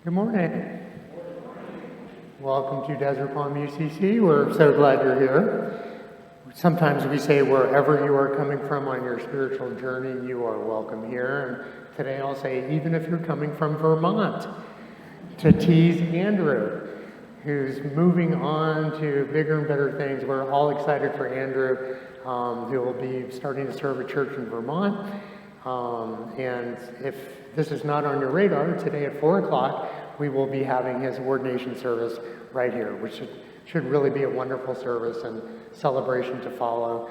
Good morning. Welcome to Desert Palm UCC. We're so glad you're here. Sometimes we say wherever you are coming from on your spiritual journey, you are welcome here. And today I'll say even if you're coming from Vermont, to tease Andrew, who's moving on to bigger and better things. We're all excited for Andrew, who will be starting to serve a church in Vermont. And if this is not on your radar, today at 4 o'clock, we will be having his ordination service right here, which should really be a wonderful service and celebration to follow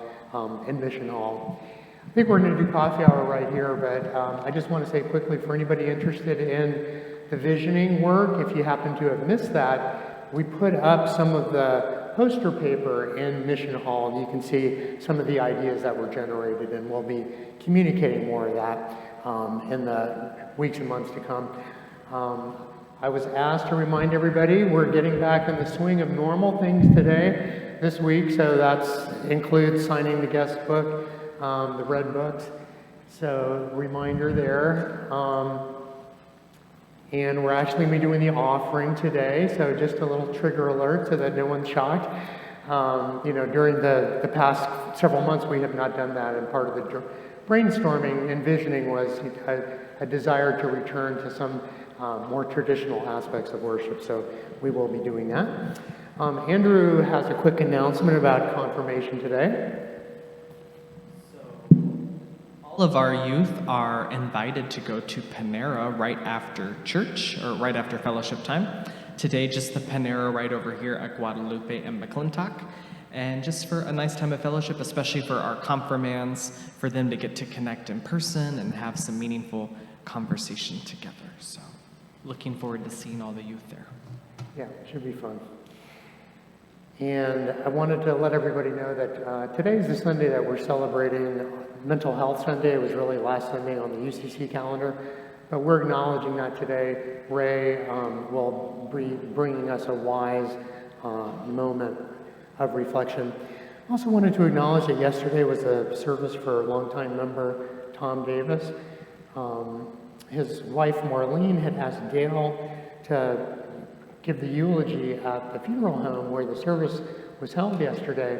in Mission Hall. I think we're going to do coffee hour right here, but I just want to say quickly for anybody interested in the visioning work, if you happen to have missed that, we put up some of the poster paper in Mission Hall, and you can see some of the ideas that were generated, and we'll be communicating more of that in the weeks and months to come. I was asked to remind everybody we're getting back in the swing of normal things this week, so that includes signing the guest book, the red books. So reminder there. And we're actually going to be doing the offering today, so just a little trigger alert so that no one's shocked. During the past several months we have not done that, and part of the brainstorming and visioning was a desire to return to some more traditional aspects of worship, so we will be doing that. Andrew has a quick announcement about confirmation today. All of our youth are invited to go to Panera right after church, or right after fellowship time. Today, just the Panera right over here at Guadalupe and McClintock. And just for a nice time of fellowship, especially for our confirmands, for them to get to connect in person and have some meaningful conversation together. So, looking forward to seeing all the youth there. Yeah, it should be fun. And I wanted to let everybody know that today is the Sunday that we're celebrating Mental Health Sunday. It was really last Sunday on the UCC calendar, but we're acknowledging that today. Ray will be bringing us a wise moment of reflection. I also wanted to acknowledge that yesterday was a service for longtime member Tom Davis. His wife Marlene had asked Dale to give the eulogy at the funeral home where the service was held yesterday,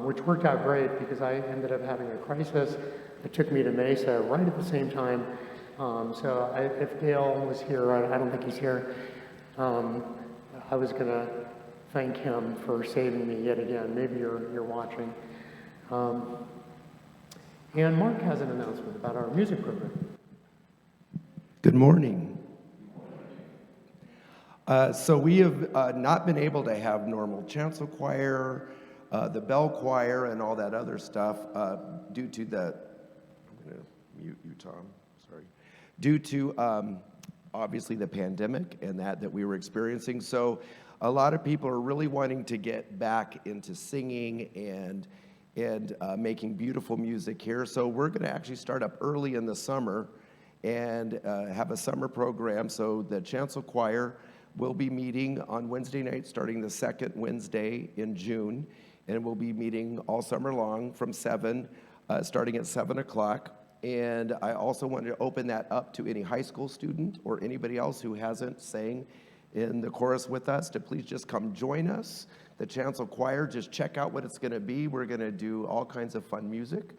which worked out great because I ended up having a crisis that took me to Mesa right at the same time. If Dale was here, I don't think he's here, I was going to thank him for saving me yet again. Maybe you're watching. And Mark has an announcement about our music program. Good morning. So we have not been able to have normal chancel choir, the bell choir, and all that other stuff due to the, I'm going to mute you, Tom, sorry, due to obviously the pandemic and that we were experiencing. So a lot of people are really wanting to get back into singing and making beautiful music here. So we're going to actually start up early in the summer and have a summer program. So the chancel choir will be meeting on Wednesday night, starting the second Wednesday in June, and we'll be meeting all summer long from 7, starting at 7 o'clock. And I also wanted to open that up to any high school student or anybody else who hasn't sang in the chorus with us to please just come join us. The chancel choir, just check out what it's going to be. We're going to do all kinds of fun music.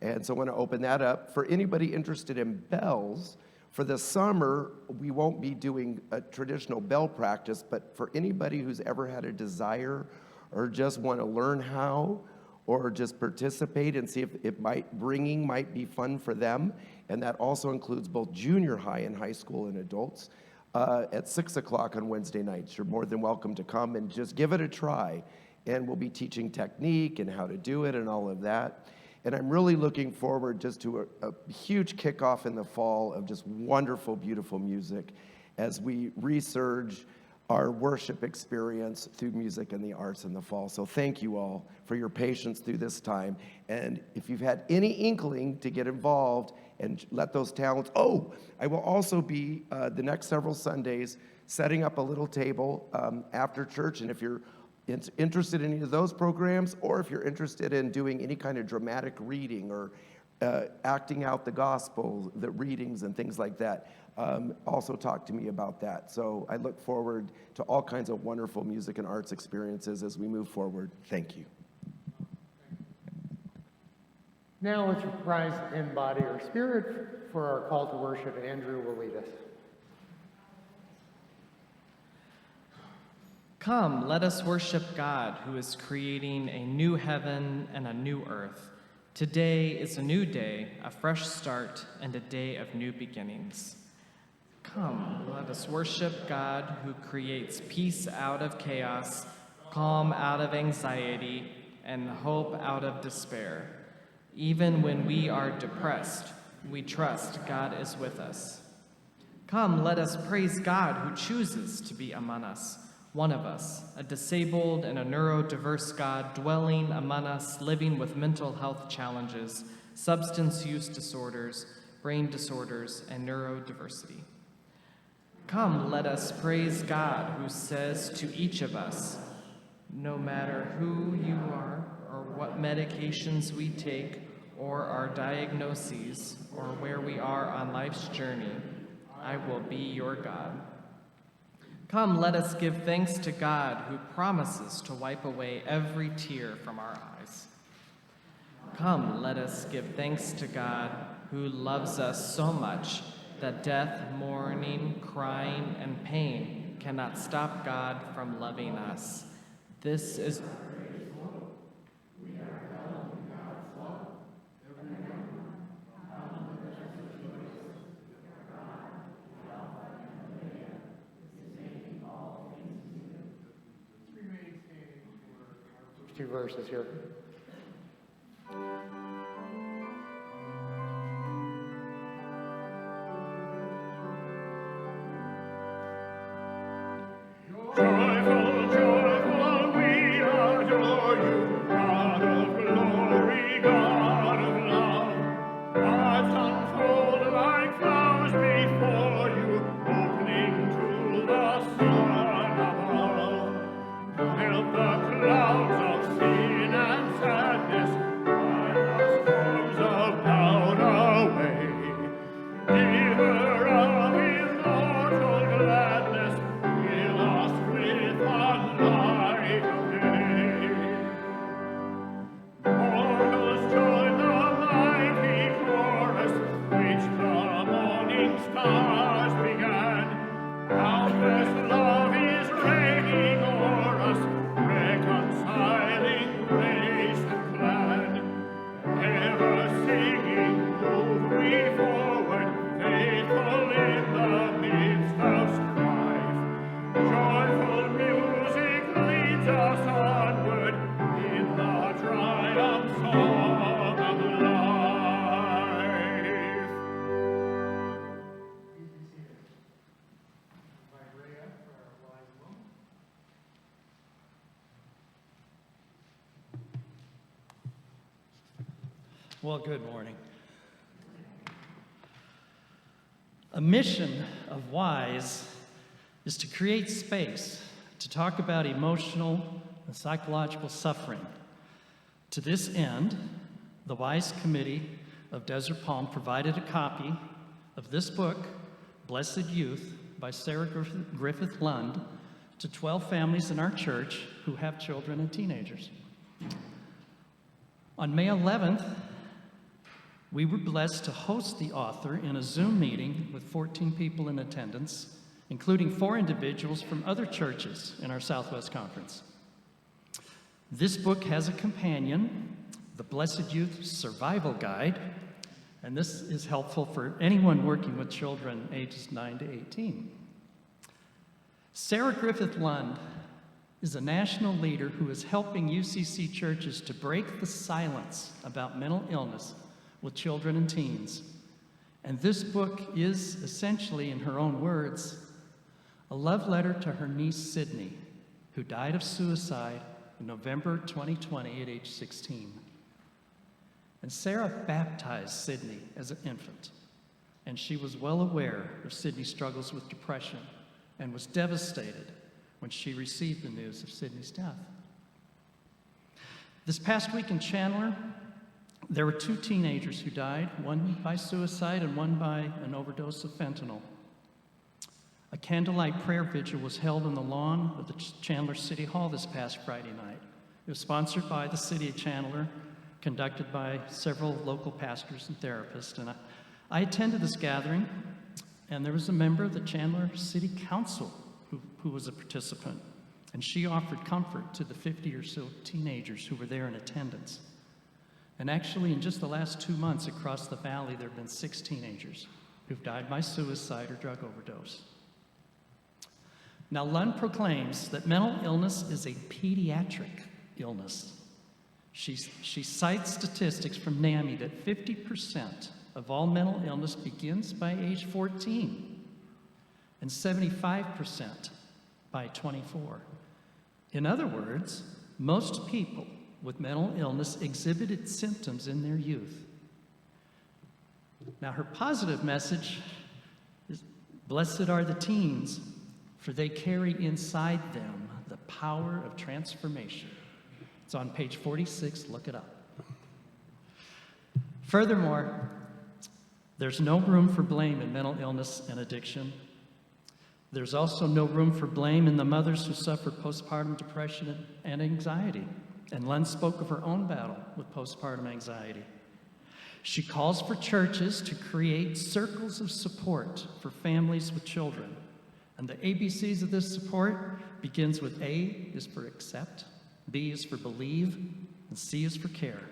And so I want to open that up. For anybody interested in bells, for the summer, we won't be doing a traditional bell practice, but for anybody who's ever had a desire or just want to learn how or just participate and see if ringing might be fun for them, and that also includes both junior high and high school and adults, at 6 o'clock on Wednesday nights. You're more than welcome to come and just give it a try, and we'll be teaching technique and how to do it and all of that. And I'm really looking forward just to a huge kickoff in the fall of just wonderful, beautiful music as we resurge our worship experience through music and the arts in the fall. So thank you all for your patience through this time. And if you've had any inkling to get involved and let those talents, I will also be the next several Sundays setting up a little table after church. And if you're interested in any of those programs, or if you're interested in doing any kind of dramatic reading or acting out the gospel, the readings and things like that. Also talked to me about that. So I look forward to all kinds of wonderful music and arts experiences as we move forward. Thank you. Now let's rise in body or spirit for our call to worship. Andrew will lead us. Come, let us worship God, who is creating a new heaven and a new earth. Today is a new day, a fresh start, and a day of new beginnings. Come, let us worship God, who creates peace out of chaos, calm out of anxiety, and hope out of despair. Even when we are depressed, we trust God is with us. Come, let us praise God, who chooses to be among us, one of us, a disabled and a neurodiverse God dwelling among us, living with mental health challenges, substance use disorders, brain disorders, and neurodiversity. Come, let us praise God, who says to each of us, no matter who you are or what medications we take or our diagnoses or where we are on life's journey, I will be your God. Come, let us give thanks to God, who promises to wipe away every tear from our eyes. Come, let us give thanks to God, who loves us so much that death, mourning, crying, and pain cannot stop God from loving us. This is two verses here. Joyful, joyful, we adore you, God of glory, God of love. Hearts unfold like flowers before you, opening to the sun above. Melt the clouds of sin and sadness, wipe the storms of doubt away. Giver of immortal gladness, fill us with the light of day. Mortals join the mighty chorus, which the morning stars began. Countless love is reigning o'er us, reconciling grace and plan. Ever singing, move we forward, faithful in the midst of strife. Joyful music leads us onward in the triumph song of life. Well, good morning. A mission of WISE is to create space to talk about emotional and psychological suffering. To this end, the WISE Committee of Desert Palm provided a copy of this book, Blessed Youth, by Sarah Griffith Lund, to 12 families in our church who have children and teenagers. On May 11th, we were blessed to host the author in a Zoom meeting with 14 people in attendance, including 4 individuals from other churches in our Southwest Conference. This book has a companion, the Blessed Youth Survival Guide, and this is helpful for anyone working with children ages 9 to 18. Sarah Griffith Lund is a national leader who is helping UCC churches to break the silence about mental illness with children and teens. And this book is essentially, in her own words, a love letter to her niece Sydney, who died of suicide in November 2020 at age 16. And Sarah baptized Sydney as an infant, and she was well aware of Sydney's struggles with depression and was devastated when she received the news of Sydney's death. This past week in Chandler, There were 2 teenagers who died, one by suicide and one by an overdose of fentanyl. A candlelight prayer vigil was held on the lawn of the Chandler City Hall this past Friday night. It was sponsored by the City of Chandler, conducted by several local pastors and therapists. And I attended this gathering, and there was a member of the Chandler City Council who was a participant. And she offered comfort to the 50 or so teenagers who were there in attendance. And actually, in just the last 2 months across the valley, there have been 6 teenagers who've died by suicide or drug overdose. Now, Lund proclaims that mental illness is a pediatric illness. She cites statistics from NAMI that 50% of all mental illness begins by age 14 and 75% by 24. In other words, most people with mental illness exhibited symptoms in their youth. Now, her positive message is, blessed are the teens, for they carry inside them the power of transformation. It's on page 46, look it up. Furthermore, there's no room for blame in mental illness and addiction. There's also no room for blame in the mothers who suffer postpartum depression and anxiety. And Lund spoke of her own battle with postpartum anxiety. She calls for churches to create circles of support for families with children. And the ABCs of this support begins with A is for accept, B is for believe, and C is for care.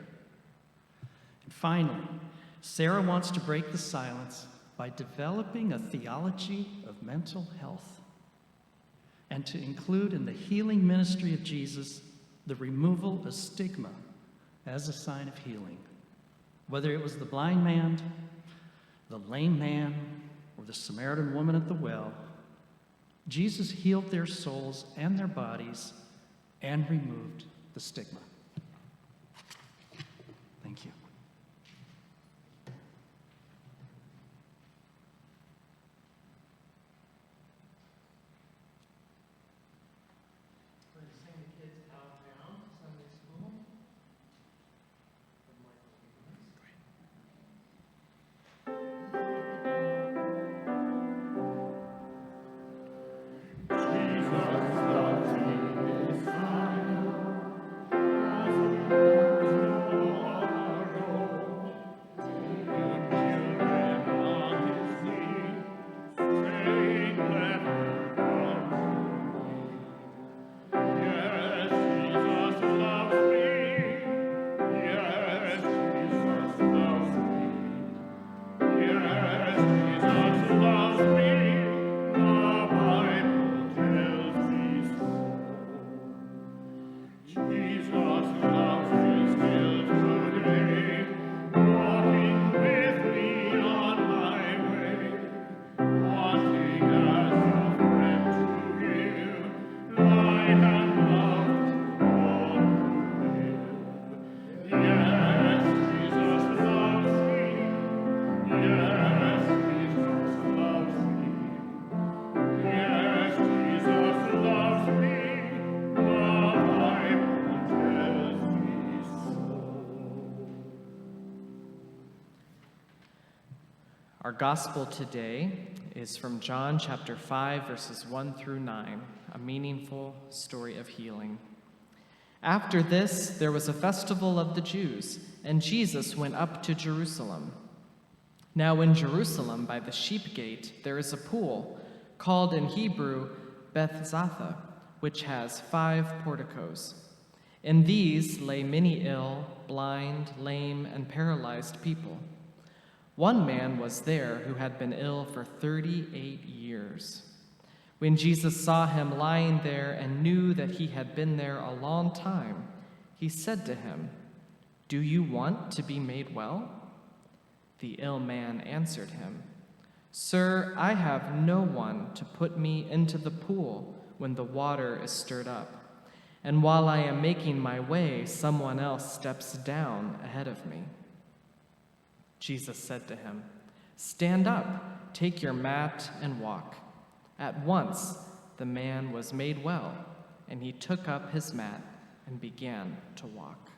And finally, Sarah wants to break the silence by developing a theology of mental health and to include in the healing ministry of Jesus the removal of stigma as a sign of healing. Whether it was the blind man, the lame man, or the Samaritan woman at the well, Jesus healed their souls and their bodies and removed the stigma. Thank you. Our gospel today is from John chapter 5, verses 1 through 9, a meaningful story of healing. After this, there was a festival of the Jews, and Jesus went up to Jerusalem. Now in Jerusalem, by the sheep gate, there is a pool, called in Hebrew Bethzatha, which has 5 porticos. In these lay many ill, blind, lame, and paralyzed people. One man was there who had been ill for 38 years. When Jesus saw him lying there and knew that he had been there a long time, he said to him, "Do you want to be made well?" The ill man answered him, "Sir, I have no one to put me into the pool when the water is stirred up. And while I am making my way, someone else steps down ahead of me." Jesus said to him, "Stand up, take your mat, and walk." At once the man was made well, and he took up his mat and began to walk.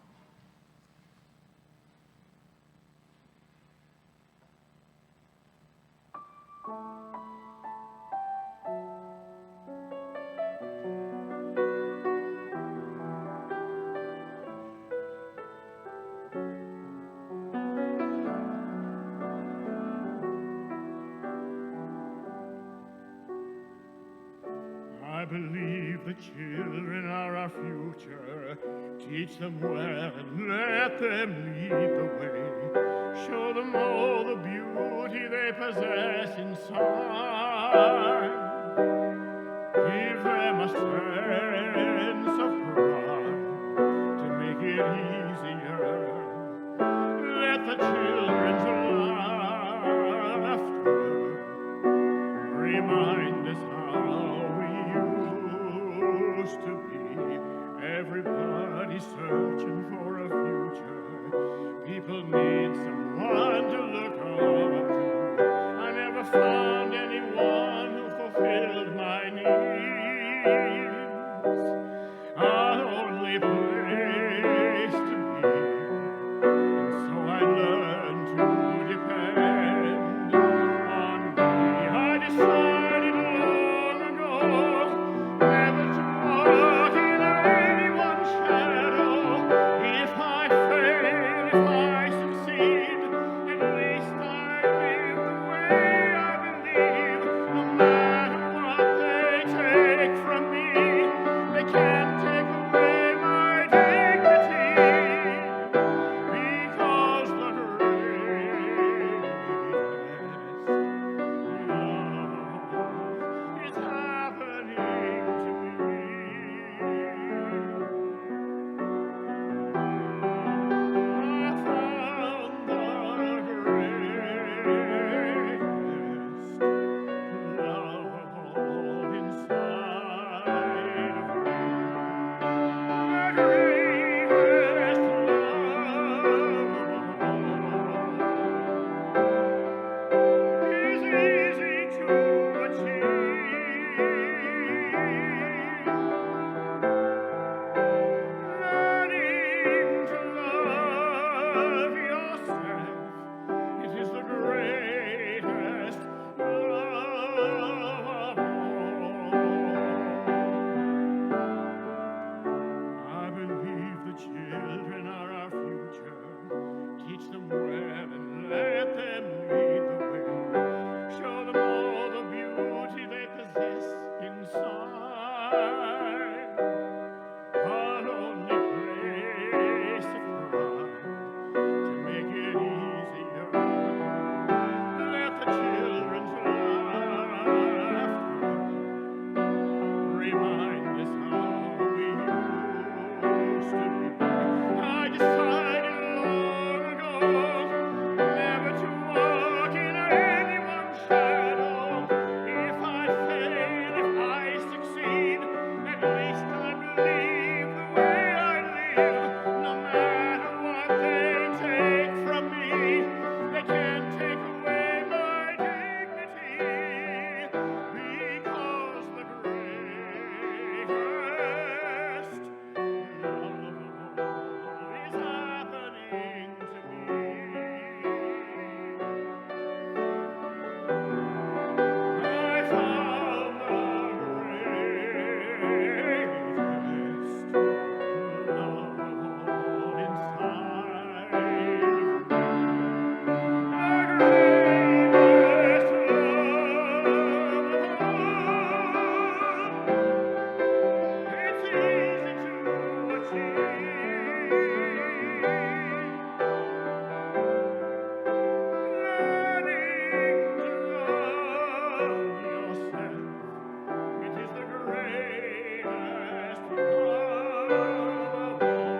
I believe the children are our future. Teach them well and let them lead the way. Show them all the beauty they possess inside. Give them a sense of pride to make it easier. Let the children's laughter remind us how we used to be. Everybody searching for a future. People need someone to look up to. I never found anyone who fulfilled my needs. An only place to be. And so I learned to depend on me. I decided long ago never to walk in anyone's shadow. If I fail, if I succeed, at least I live the way I believe. No matter what they take from me, they can't take away my dignity. Because the greatest love is happening to me. I found the greatest love of all inside of me. The greatest love is easy to achieve. Learning to love yourself, it is the greatest love of all. I believe the children are our future. Teach them well and let them lead the way. Show them all the beauty they possess inside. An only place of pride to make it easier. Let the children's laughter remind us how we used to be. I decided long ago never to walk in anyone's shadow. If I fail, if I succeed, at least I believe the way I live. No matter what they take from me, they can't take away my dignity. Because the greatest love is happening to me. I found the greatest love of all inside of me. The greatest love, it's easy to achieve. Learning to love yourself, it is the greatest love of all.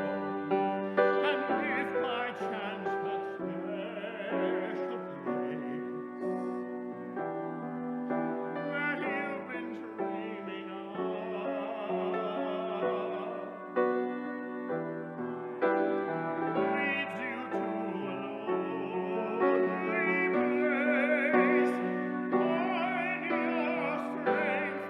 And if by chance that special place that you've been dreaming of leads you to a lonely place, find your strength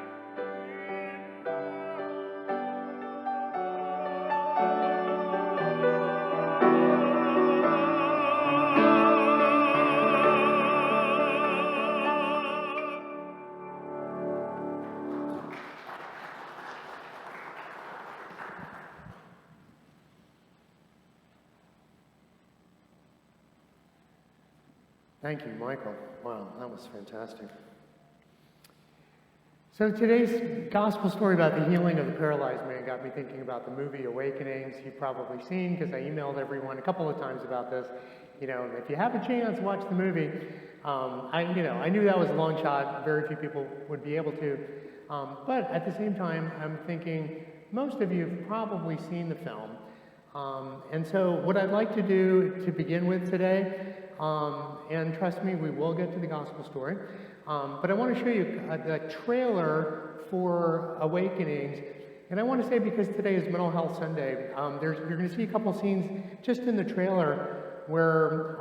Thank you, Michael. Wow, that was fantastic. So today's gospel story about the healing of the paralyzed man got me thinking about the movie Awakenings. You've probably seen, because I emailed everyone a couple of times about this. You know, if you have a chance, watch the movie. I knew that was a long shot. Very few people would be able to. But at the same time, I'm thinking most of you have probably seen the film. And so what I'd like to do to begin with today, and trust me, we will get to the gospel story, but I want to show you the trailer for Awakenings. And I want to say, because today is Mental Health Sunday, you're going to see a couple scenes just in the trailer where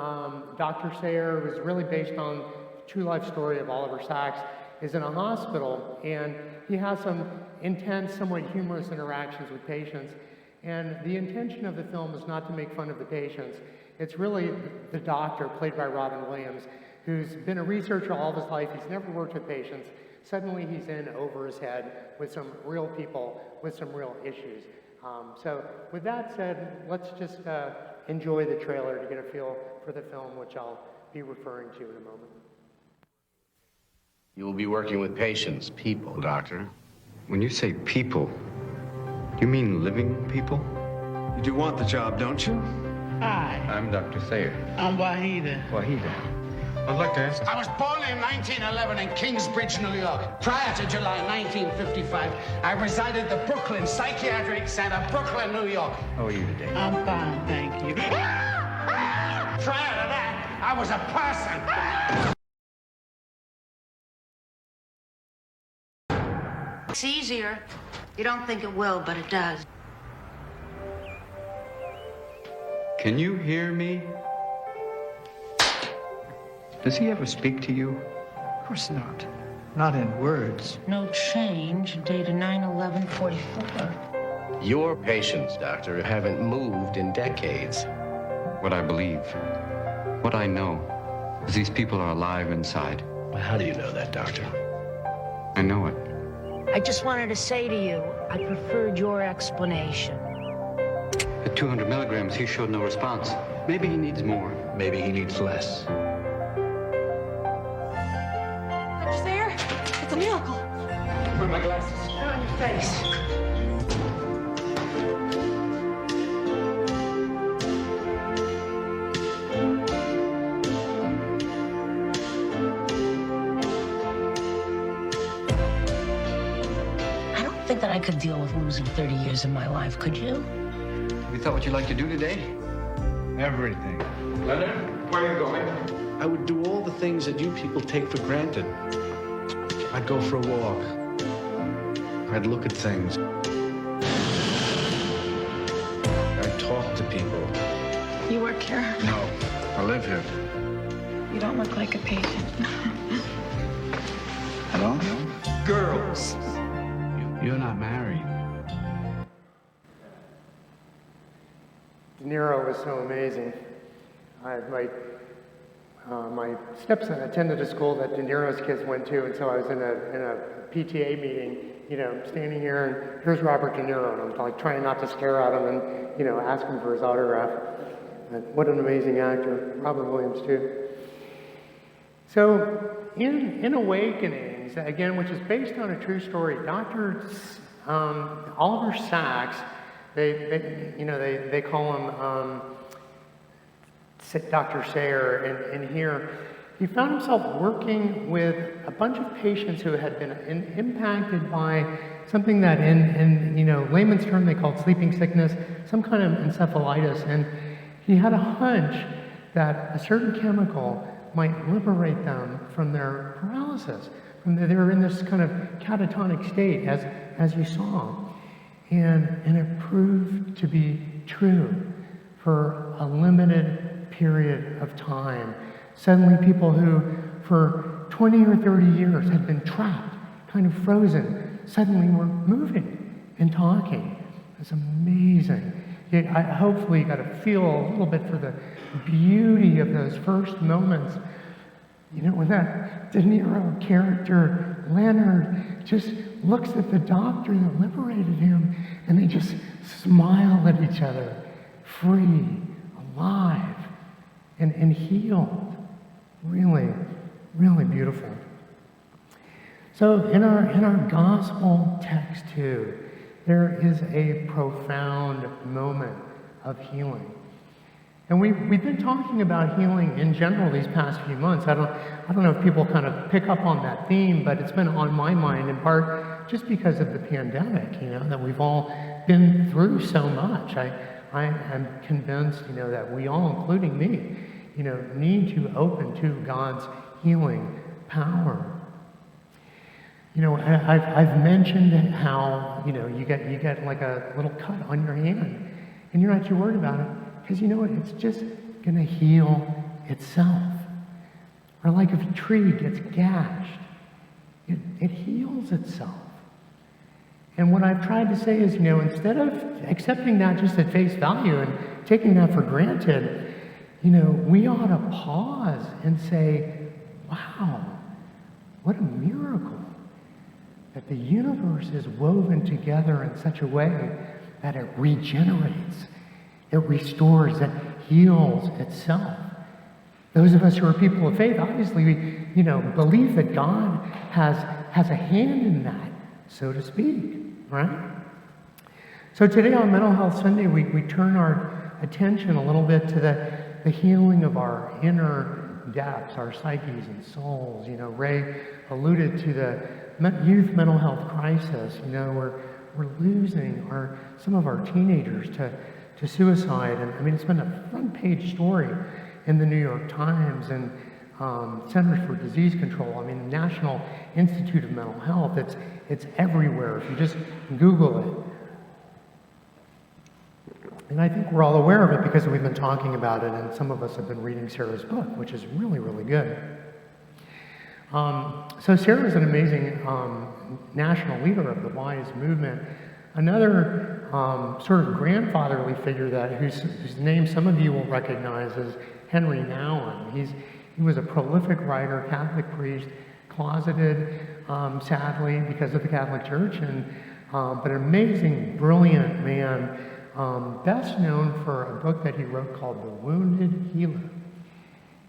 Dr. Sayer, who is really based on the true life story of Oliver Sacks, is in a hospital, and he has some intense, somewhat humorous interactions with patients. And the intention of the film is not to make fun of the patients. It's really the doctor, played by Robin Williams, who's been a researcher all of his life. He's never worked with patients. Suddenly he's in over his head with some real people with some real issues. So with that said, let's just enjoy the trailer to get a feel for the film, which I'll be referring to in a moment. You will be working with patients, people, Doctor. When you say people, you mean living people? You do want the job, don't you? Hi, I'm Dr. Sayer. I'm Wahida. Wahida. I'd like to ask... I was born in 1911 in Kingsbridge, New York. Prior to July 1955, I resided at the Brooklyn Psychiatric Center, Brooklyn, New York. How are you today? I'm fine, thank you. Prior to that, I was a person. It's easier. You don't think it will, but it does. Can you hear me? Does he ever speak to you? Of course not. Not in words. No change, dated 9/11/44. Your patients, Doctor, haven't moved in decades. What I believe, what I know, is these people are alive inside. Well, how do you know that, Doctor? I know it. I just wanted to say to you, I preferred your explanation. At 200 milligrams, he showed no response. Maybe he needs more. Maybe he needs less. Dr. Sayer, it's a miracle. Where are my glasses? They're on your face. I don't think that I could deal with losing 30 years of my life, could you? Have you thought what you'd like to do today? Everything. Leonard, where are you going? I would do all the things that you people take for granted. I'd go for a walk. I'd look at things. I'd talk to people. You work here? No, I live here. You don't look like a patient. Hello? Girls. You're not married. De Niro was so amazing. My stepson attended a school that De Niro's kids went to, and so I was in a PTA meeting, standing here, and here's Robert De Niro, and I'm like trying not to stare at him and, ask him for his autograph. And what an amazing actor. Robin Williams, too. So, in Awakenings, again, which is based on a true story, Dr. Oliver Sacks, they call him Dr. Sayer, and here he found himself working with a bunch of patients who had been impacted by something that in layman's term they called sleeping sickness, some kind of encephalitis, and he had a hunch that a certain chemical might liberate them from their paralysis. They were in this kind of catatonic state, as you saw. And it proved to be true for a limited period of time. Suddenly people who for 20 or 30 years had been trapped, kind of frozen, suddenly were moving and talking. It's amazing. Hopefully you got to feel a little bit for the beauty of those first moments. When that De Niro character, Leonard, just looks at the doctor that liberated him, and they just smile at each other, free, alive, and healed. Really, really beautiful. So in our gospel text too, there is a profound moment of healing. And we've been talking about healing in general these past few months. I don't know if people kind of pick up on that theme, but it's been on my mind in part just because of the pandemic, that we've all been through so much. I am convinced, that we all, including me, need to open to God's healing power. I've mentioned how, you get like a little cut on your hand, and you're not too worried about it, because you know what, it's just going to heal itself. Or like if a tree gets gashed, it heals itself. And what I've tried to say is, instead of accepting that just at face value and taking that for granted, we ought to pause and say, wow, what a miracle that the universe is woven together in such a way that it regenerates, it restores, it heals itself. Those of us who are people of faith, obviously, we, believe that God has a hand in that, so to speak, right? So today on Mental Health Sunday, we turn our attention a little bit to the healing of our inner depths, our psyches and souls. Ray alluded to the youth mental health crisis. We're losing some of our teenagers to suicide. And it's been a front page story in the New York Times and Centers for Disease Control. The National Institute of Mental Health. It's everywhere if you just Google it. And I think we're all aware of it because we've been talking about it, and some of us have been reading Sarah's book, which is really, really good. So Sarah is an amazing national leader of the WISE movement. Another sort of grandfatherly figure whose name some of you will recognize is Henry Nouwen. He was a prolific writer, Catholic priest, closeted, sadly, because of the Catholic Church, but an amazing, brilliant man, best known for a book that he wrote called The Wounded Healer.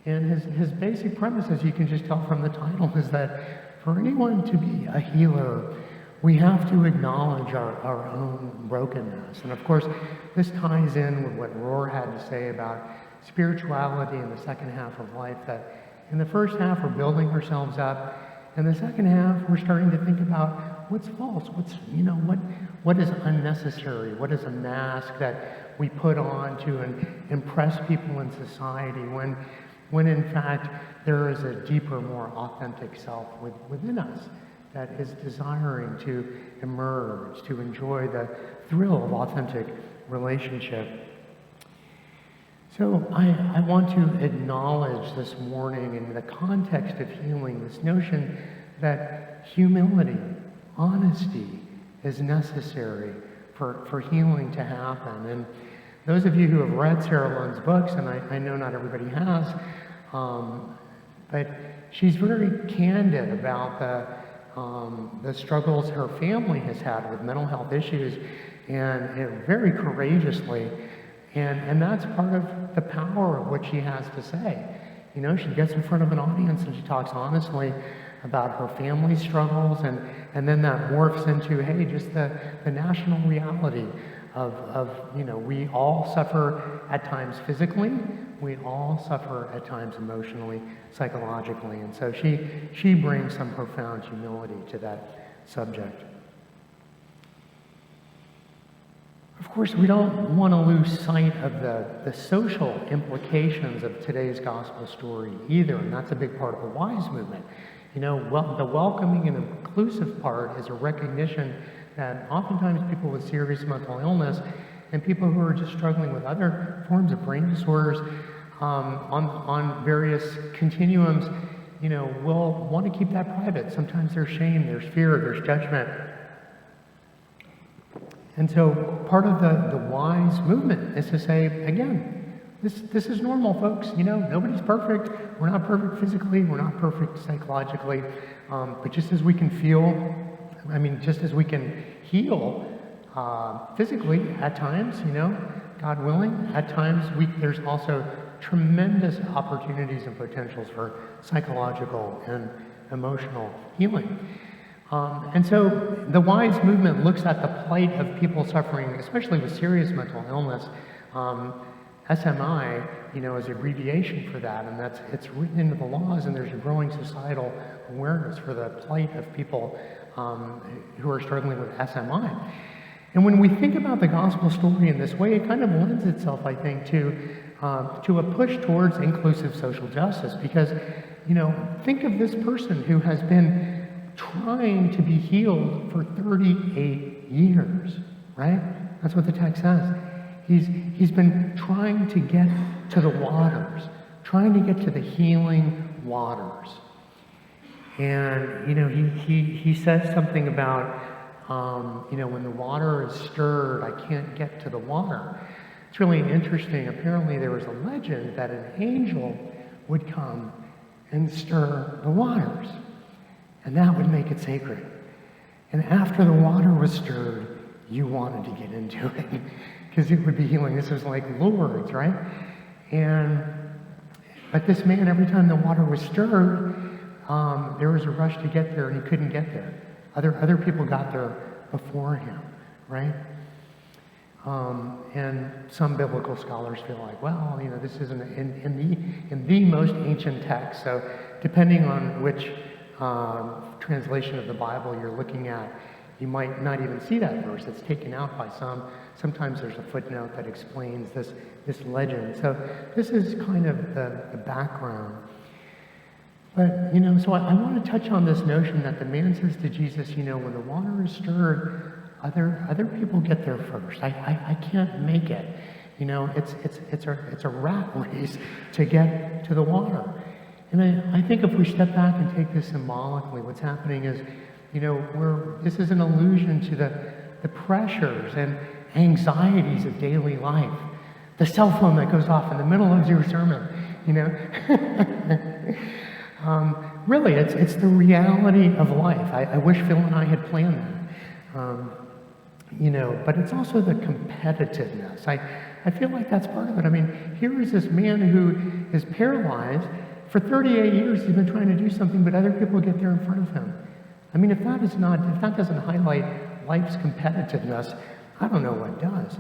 And his basic premise, as you can just tell from the title, is that for anyone to be a healer, we have to acknowledge our own brokenness. And of course, this ties in with what Rohr had to say about spirituality in the second half of life, that in the first half we're building ourselves up. In the second half, we're starting to think about what's false, what is unnecessary, what is a mask that we put on to impress people in society when in fact there is a deeper, more authentic self within us that is desiring to emerge, to enjoy the thrill of authentic relationship. So I want to acknowledge this morning in the context of healing this notion that humility, honesty is necessary for healing to happen. And those of you who have read Sarah Lund's books, and I know not everybody has, but she's very candid about the struggles her family has had with mental health issues, and very courageously. And that's part of the power of what she has to say. She gets in front of an audience and she talks honestly about her family struggles, and then that morphs into, hey, just the national reality of we all suffer at times physically, we all suffer at times emotionally, psychologically, and so she brings some profound humility to that subject. Of course, we don't want to lose sight of the social implications of today's gospel story either, and that's a big part of the WISE movement. The welcoming and inclusive part is a recognition that oftentimes people with serious mental illness and people who are just struggling with other forms of brain disorders on various continuums, will want to keep that private. Sometimes there's shame, there's fear, there's judgment. And so part of the WISE movement is to say, again, this is normal, folks. Nobody's perfect. We're not perfect physically. We're not perfect psychologically. But just as we can feel, just as we can heal physically at times, God willing, at times there's also tremendous opportunities and potentials for psychological and emotional healing. And so the WISE movement looks at the plight of people suffering, especially with serious mental illness. SMI, is an abbreviation for that, and it's written into the laws, and there's a growing societal awareness for the plight of people who are struggling with SMI. And when we think about the gospel story in this way, it kind of lends itself, I think, to a push towards inclusive social justice. Because, think of this person who has been trying to be healed for 38 years, right? That's what the text says. He's been trying to get to the waters, trying to get to the healing waters. And, he says something about, when the water is stirred, I can't get to the water. It's really interesting. Apparently there was a legend that an angel would come and stir the waters, and that would make it sacred. And after the water was stirred, you wanted to get into it because it would be healing. This was like Lourdes, right? But this man, every time the water was stirred, there was a rush to get there, and he couldn't get there. Other people got there before him, right? And some biblical scholars feel like, well, this isn't in the most ancient text. So depending on which translation of the Bible you're looking at, you might not even see that verse. It's taken out by some. Sometimes there's a footnote that explains this legend. So this is kind of the background. But, so I want to touch on this notion that the man says to Jesus, when the water is stirred, other people get there first. I can't make it. It's a rat race to get to the water. And I think if we step back and take this symbolically, what's happening is, this is an allusion to the pressures and anxieties of daily life. The cell phone that goes off in the middle of your sermon, really, it's the reality of life. I wish Phil and I had planned that. But it's also the competitiveness. I feel like that's part of it. I mean, here is this man who is paralyzed. For 38 years, he's been trying to do something, but other people get there in front of him. I mean, if that doesn't highlight life's competitiveness, I don't know what does.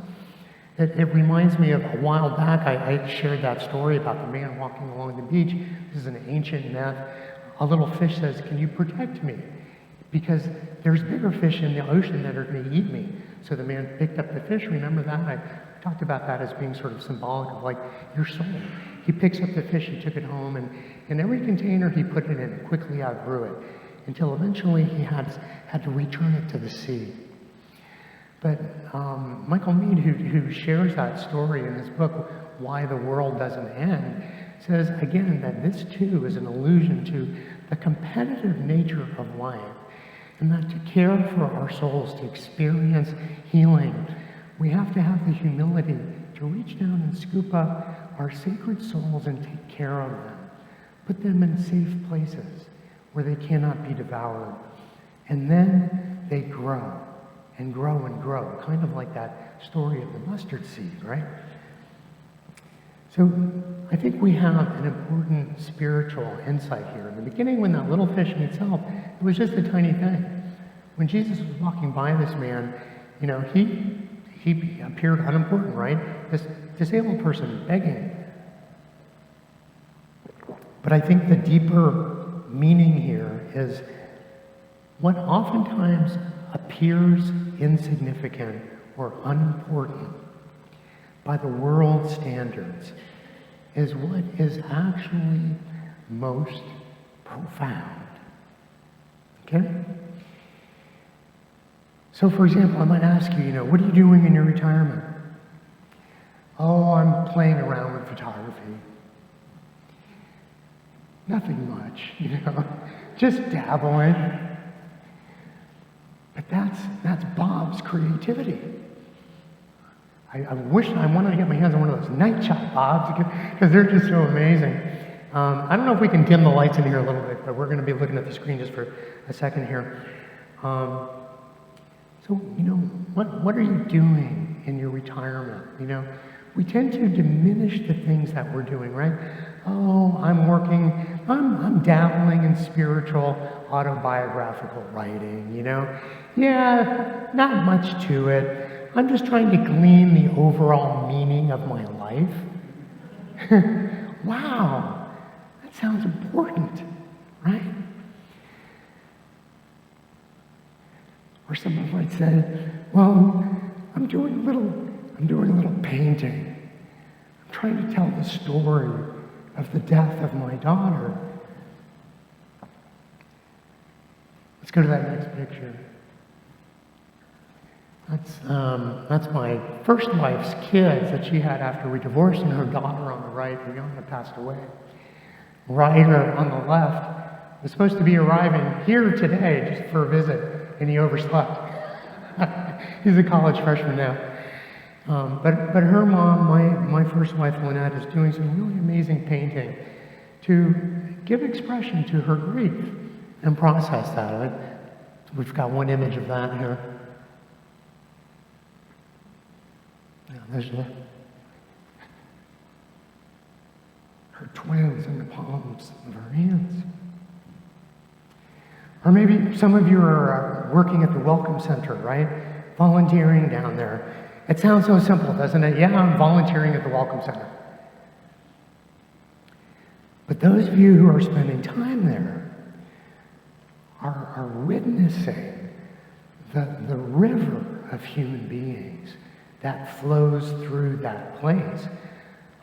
It reminds me of a while back, I shared that story about the man walking along the beach. This is an ancient myth. A little fish says, "Can you protect me? Because there's bigger fish in the ocean that are going to eat me." So the man picked up the fish. Remember that? I talked about that as being sort of symbolic of like your soul. He picks up the fish, he took it home, and in every container he put it in, quickly outgrew it, until eventually he had to return it to the sea. But Michael Meade, who shares that story in his book, Why the World Doesn't End, says again that this too is an allusion to the competitive nature of life, and that to care for our souls, to experience healing, we have to have the humility to reach down and scoop up our sacred souls and take care of them, put them in safe places where they cannot be devoured. And then they grow and grow and grow, kind of like that story of the mustard seed, right? So I think we have an important spiritual insight here. In the beginning, when that little fish in itself, it was just a tiny thing. When Jesus was walking by this man, he appeared unimportant, right? This disabled person begging. But I think the deeper meaning here is what oftentimes appears insignificant or unimportant by the world's standards is what is actually most profound. Okay? So, for example, I might ask you, what are you doing in your retirement? Oh, I'm playing around with photography. Nothing much, just dabbling. But that's Bob's creativity. I wanted to get my hands on one of those night shot Bobs because they're just so amazing. I don't know if we can dim the lights in here a little bit, but we're going to be looking at the screen just for a second here. So, what are you doing in your retirement? We tend to diminish the things that we're doing, right? Oh, I'm working I'm dabbling in spiritual autobiographical writing, you know. Yeah, not much to it. I'm just trying to glean the overall meaning of my life. Wow, that sounds important, right? Or someone might say, well, I'm doing a little painting. I'm trying to tell the story of the death of my daughter. Let's go to that next picture. That's my first wife's kids that she had after we divorced, and her daughter on the right, Rihanna, passed away. Ryder on the left was supposed to be arriving here today just for a visit, and he overslept. He's a college freshman now. But her mom, my first wife, Lynette, is doing some really amazing painting to give expression to her grief and process that. We've got one image of that here. There's her twins in the palms of her hands. Or maybe some of you are working at the Welcome Center, right? Volunteering down there. It sounds so simple, doesn't it? Yeah, I'm volunteering at the Welcome Center. But those of you who are spending time there are witnessing the river of human beings that flows through that place.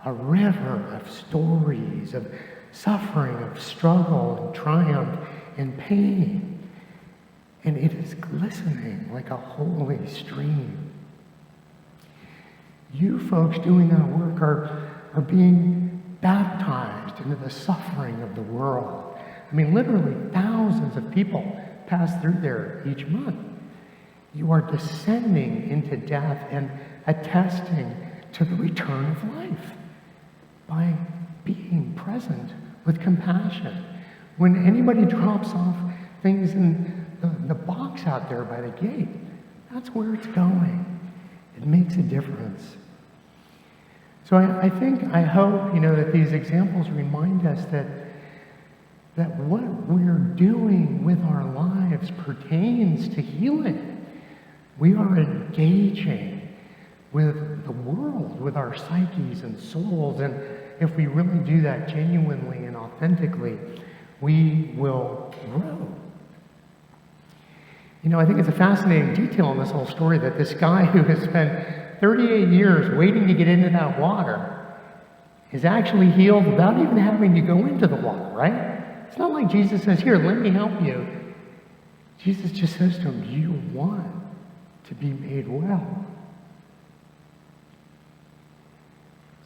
A river of stories, of suffering, of struggle and triumph and pain. And it is glistening like a holy stream. You folks doing that work are being baptized into the suffering of the world. I mean, literally thousands of people pass through there each month. You are descending into death and attesting to the return of life by being present with compassion. When anybody drops off things in the box out there by the gate, that's where it's going. It makes a difference. So I hope, that these examples remind us that what we're doing with our lives pertains to healing. We are engaging with the world, with our psyches and souls, and if we really do that genuinely and authentically, we will grow. I think it's a fascinating detail in this whole story that this guy who has spent 38 years waiting to get into that water is actually healed without even having to go into the water, right? It's not like Jesus says, here, let me help you. Jesus just says to him, do you want to be made well?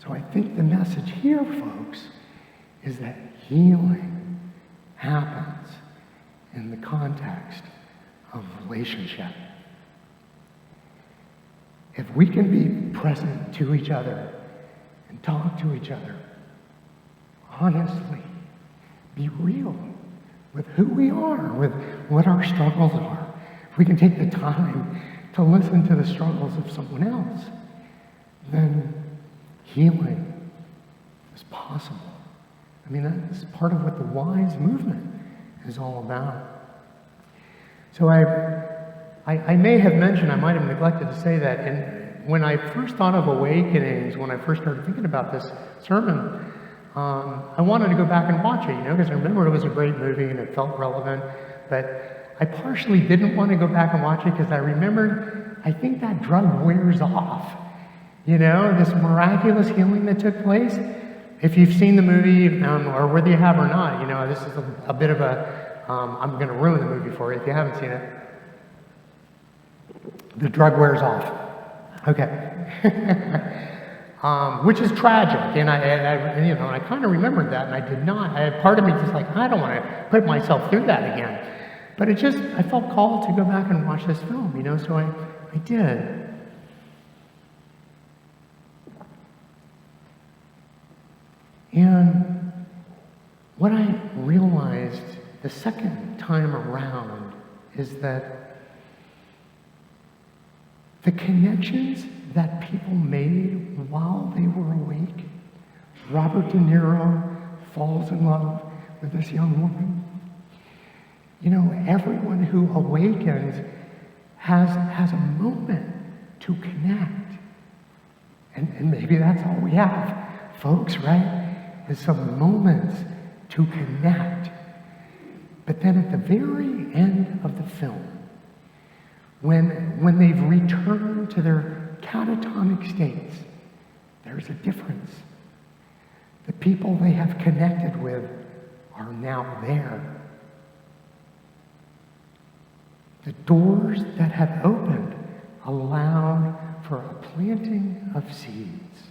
So I think the message here, folks, is that healing happens in the context of relationship. If we can be present to each other and talk to each other honestly, be real with who we are, with what our struggles are, if we can take the time to listen to the struggles of someone else, then healing is possible. I mean, that's part of what the WISE movement is all about. So I may have mentioned, I might have neglected to say that, and when I first thought of Awakenings, when I first started thinking about this sermon, I wanted to go back and watch it, because I remember it was a great movie and it felt relevant, but I partially didn't want to go back and watch it because I remembered, I think that drug wears off. This miraculous healing that took place. If you've seen the movie, or whether you have or not, this is a bit of a, I'm going to ruin the movie for you if you haven't seen it. The drug wears off. Okay. Which is tragic, and I kind of remembered that, and I did not. I had part of me just like, I don't want to put myself through that again. But I felt called to go back and watch this film, so I did. And what I realized the second time around is that the connections that people made while they were awake, Robert De Niro falls in love to this young woman. You know, everyone who awakens has a moment to connect. And maybe that's all we have, folks, right? Is some moments to connect. But then at the very end of the film, when they've returned to their catatonic states, there's a difference. The people they have connected with are now there. The doors that had opened allowed for a planting of seeds.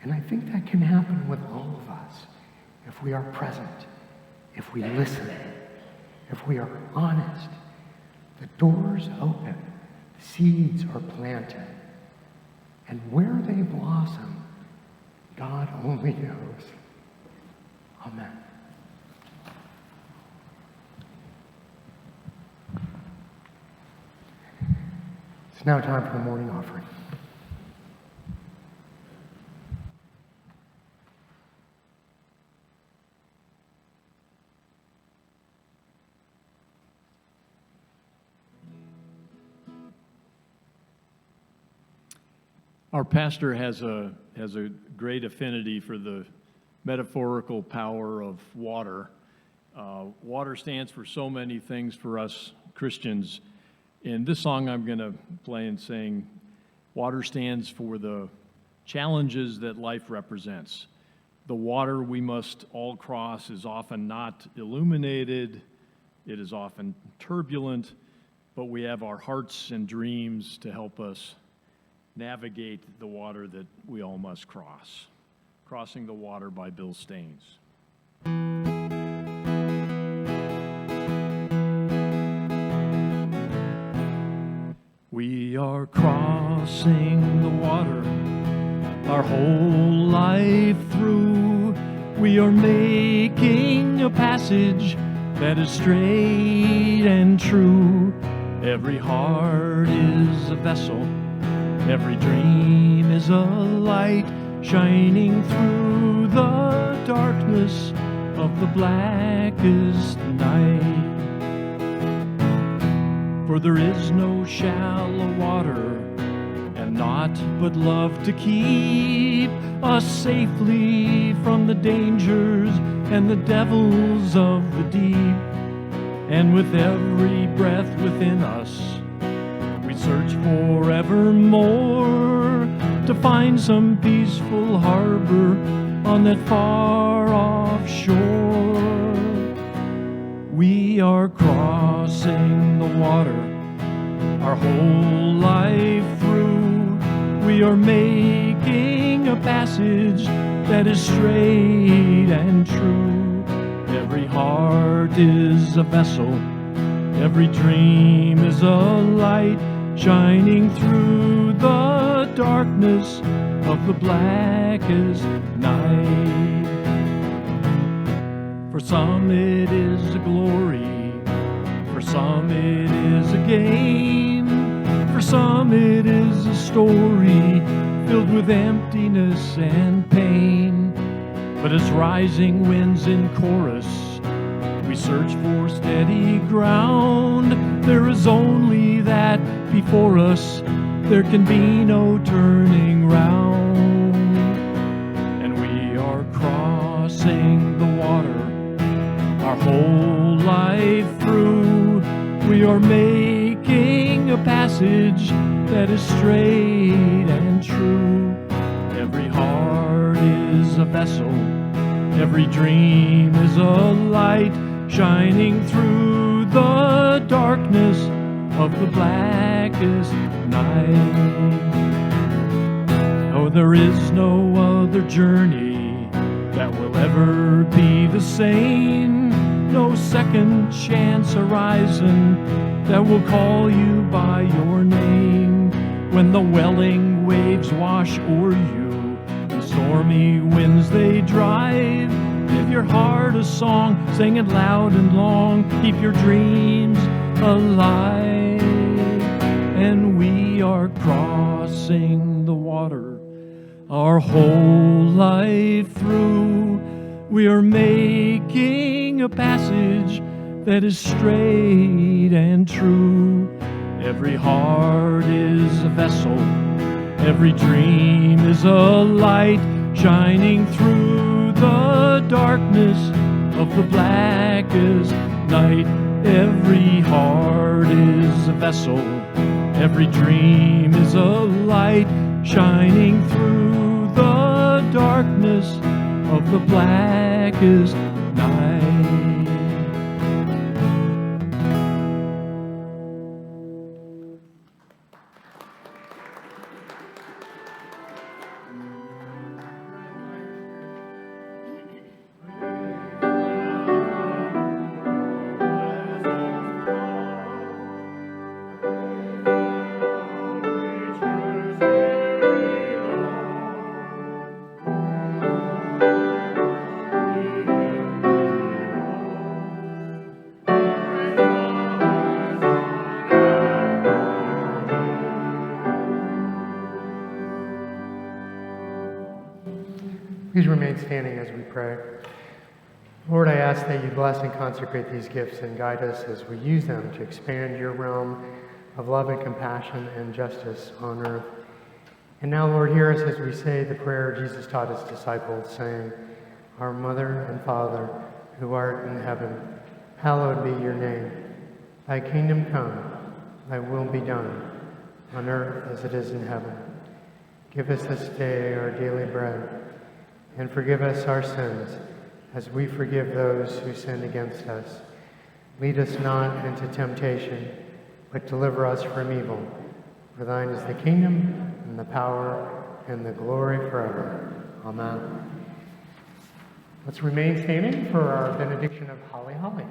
And I think that can happen with all of us if we are present, if we listen, if we are honest. The doors open, the seeds are planted, and where they blossom, God only knows. Amen. It's now time for the morning offering. Our pastor has a great affinity for the metaphorical power of water. Water stands for so many things for us Christians. In this song I'm going to play and sing, water stands for the challenges that life represents. The water we must all cross is often not illuminated, it is often turbulent, but we have our hearts and dreams to help us navigate the water that we all must cross. Crossing the Water by Bill Staines. We are crossing the water our whole life through. We are making a passage that is straight and true. Every heart is a vessel, every dream is a light shining through the darkness of the blackest night. For there is no shallow water, and naught but love to keep us safely from the dangers and the devils of the deep. And with every breath within us, we search forevermore to find some peaceful harbor on that far-off shore. We are crossing the water our whole life through. We are making a passage that is straight and true. Every heart is a vessel, every dream is a light shining through the darkness of the blackest night. For some it is a glory, for some it is a game, for some it is a story filled with emptiness and pain. But as rising winds in chorus, we search for steady ground. There is only that before us, there can be no turning round. And we are crossing the water our whole life through. We are making a passage that is straight and true. Every heart is a vessel, every dream is a light shining through the darkness of the blackest night. Oh, there is no other journey that will ever be the same. No second chance horizon that will call you by your name. When the welling waves wash o'er you and stormy winds they drive, give your heart a song, sing it loud and long, keep your dreams alive. And we are crossing the water our whole life through. We are making a passage that is straight and true. Every heart is a vessel, every dream is a light shining through the darkness of the blackest night. Every heart is a vessel, every dream is a light shining through the darkness of the blackest night. Please remain standing as we pray. Lord, I ask that you bless and consecrate these gifts and guide us as we use them to expand your realm of love and compassion and justice on earth. And now, Lord, hear us as we say the prayer Jesus taught his disciples, saying, Our Mother and Father, who art in heaven, hallowed be your name. Thy kingdom come, thy will be done, on earth as it is in heaven. Give us this day our daily bread, and forgive us our sins, as we forgive those who sin against us. Lead us not into temptation, but deliver us from evil. For thine is the kingdom, and the power, and the glory forever. Amen. Let's remain standing for our benediction of Holly Holly.